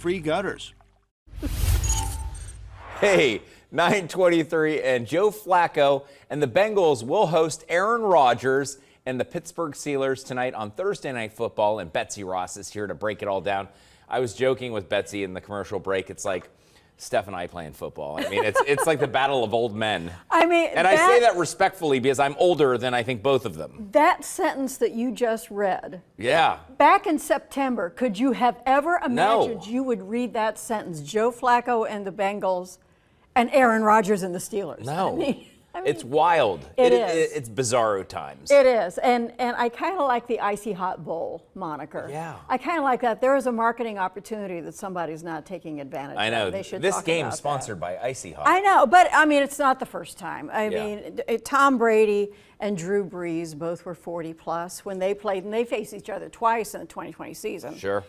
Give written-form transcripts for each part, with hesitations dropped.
free gutters. Hey, 9:23, and Joe Flacco and the Bengals will host Aaron Rodgers and the Pittsburgh Steelers tonight on Thursday Night Football, and Betsy Ross is here to break it all down. I was joking with Betsy in the commercial break. It's like Steph and I playing football. I mean, it's like the battle of old men. I mean, and I say that respectfully because I'm older than I think both of them. That sentence that you just read. Yeah. Back in September, could you have ever imagined you would read that sentence? Joe Flacco and the Bengals and Aaron Rodgers and the Steelers. No. I mean, it's wild. It is. It's bizarro times. It is. And I kind of like the Icy Hot Bowl moniker. Yeah. I kind of like that. There is a marketing opportunity that somebody's not taking advantage of. I know. They should This talk game about sponsored that. by Icy Hot. I know, but I mean, it's not the first time. I mean, Tom Brady and Drew Brees both were 40 plus when they played, and they faced each other twice in the 2020 season. Sure.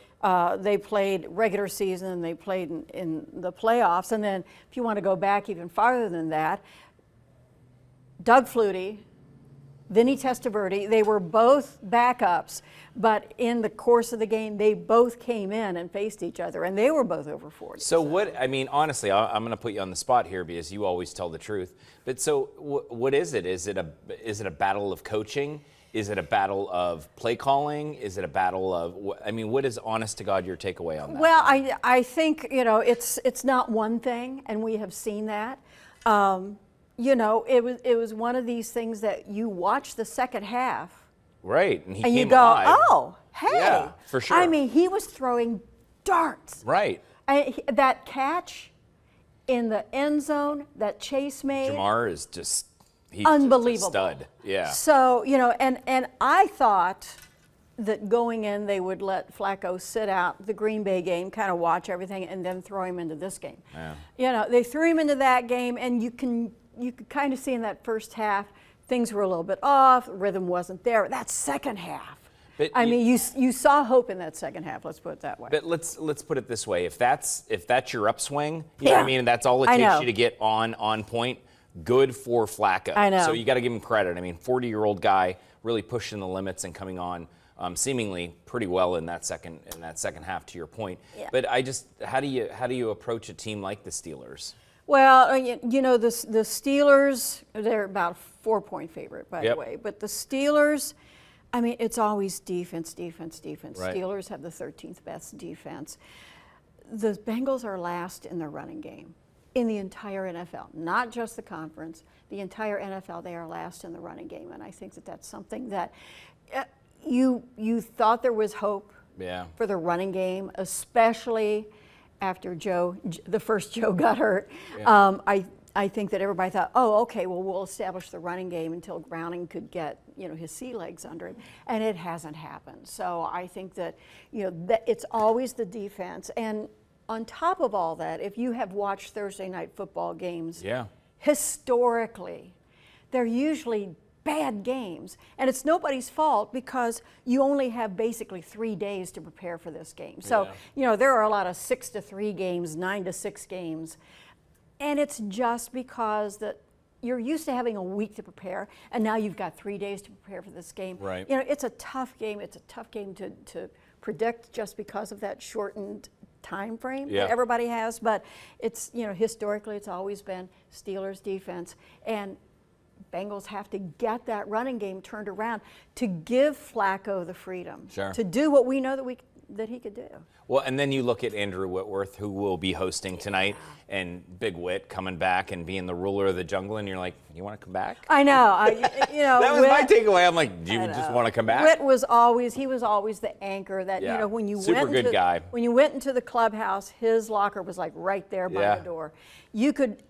They played regular season, and they played in the playoffs. And then if you want to go back even farther than that, Doug Flutie, Vinny Testaverde, they were both backups, but in the course of the game, they both came in and faced each other, and they were both over 40. So what, I mean, honestly, I'm going to put you on the spot here because you always tell the truth. But so what is it? Is it a battle of coaching? Is it a battle of play calling? Is it a battle of, I mean, what is, honest to God, your takeaway on that? Well, I think, it's not one thing, and we have seen that. It was one of these things that you watch the second half. Right, and he and came you go, alive. oh, hey. Yeah, for sure. I mean, he was throwing darts. Right. That catch in the end zone that Chase made. Jamar is just, he's unbelievable. Just a stud. Yeah. So, and I thought that going in, they would let Flacco sit out the Green Bay game, kind of watch everything, and then throw him into this game. Yeah. They threw him into that game, and you could kind of see in that first half, things were a little bit off, rhythm wasn't there. That second half, but you saw hope in that second half, let's put it that way. But let's put it this way. If that's your upswing, you know what I mean? That's all it takes you to get on point. Good for Flacco. I know. So you got to give him credit. I mean, 40-year-old guy really pushing the limits and coming on seemingly pretty well in that second half, to your point. Yeah. But how do you approach a team like the Steelers? Well, the Steelers, they're about a 4-point favorite, by the way. But the Steelers, I mean, it's always defense. Right. Steelers have the 13th best defense. The Bengals are last in the running game in the entire NFL, not just the conference. The entire NFL, they are last in the running game. And I think that that's something that you thought there was hope for the running game, especially after the first Joe got hurt. Yeah. I think that everybody thought, oh, okay, well, we'll establish the running game until Browning could get, his sea legs under him, and it hasn't happened. So I think that, that it's always the defense. And on top of all that, if you have watched Thursday night football games, historically, they're usually bad games. And it's nobody's fault because you only have basically 3 days to prepare for this game. So, there are a lot of 6-3 games, 9-6 games. And it's just because that you're used to having a week to prepare, and now you've got 3 days to prepare for this game. Right. It's a tough game. It's a tough game to predict just because of that shortened time frame that everybody has. But it's, historically, it's always been Steelers defense. And Bengals have to get that running game turned around to give Flacco the freedom to do what we know that he could do. Well, and then you look at Andrew Whitworth, who will be hosting tonight, and Big Whit coming back and being the ruler of the jungle, and you're like, you want to come back? I know. That was my takeaway. I'm like, do you just want to come back? Whit was always the anchor that, when you when you went into the clubhouse, his locker was like right there by the door. You could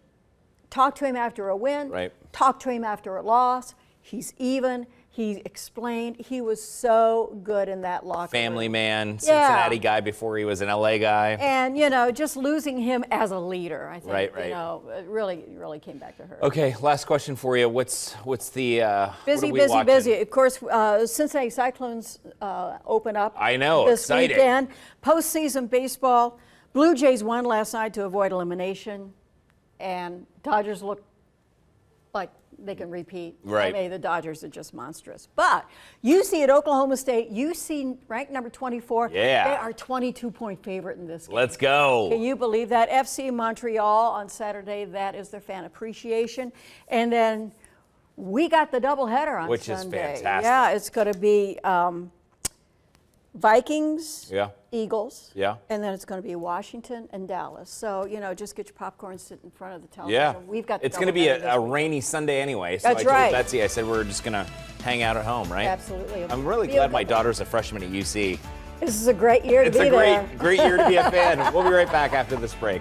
talk to him after a win, talk to him after a loss. He's even. He explained. He was so good in that locker room. Family man, Cincinnati guy before he was an LA guy. And, just losing him as a leader, I think, it really came back to her. Okay, last question for you. What's the busy. Of course, Cincinnati Cyclones open up. I know, this exciting. Weekend. Postseason baseball. Blue Jays won last night to avoid elimination, and Dodgers look like repeat. Right. I mean, the Dodgers are just monstrous. But UC at Oklahoma State, UC ranked number 24. Yeah. They are 22-point favorite in this game. Let's go. Can you believe that? FC Montreal on Saturday, that is their fan appreciation. And then we got the doubleheader on Which Sunday. is fantastic. Yeah, it's going to be Vikings, Yeah. Eagles, Yeah. and then it's going to be Washington and Dallas. So, just get your popcorn, sit in front of the television. Yeah. We've got the It's going to be doubleheader this a week. rainy Sunday anyway. So That's I told right. Betsy, I said we're just going to hang out at home, right? Absolutely. I'm really Be a glad good my one. daughter's a freshman at UC. This is a great year to It's be a there. great year to be a fan. We'll be right back after this break.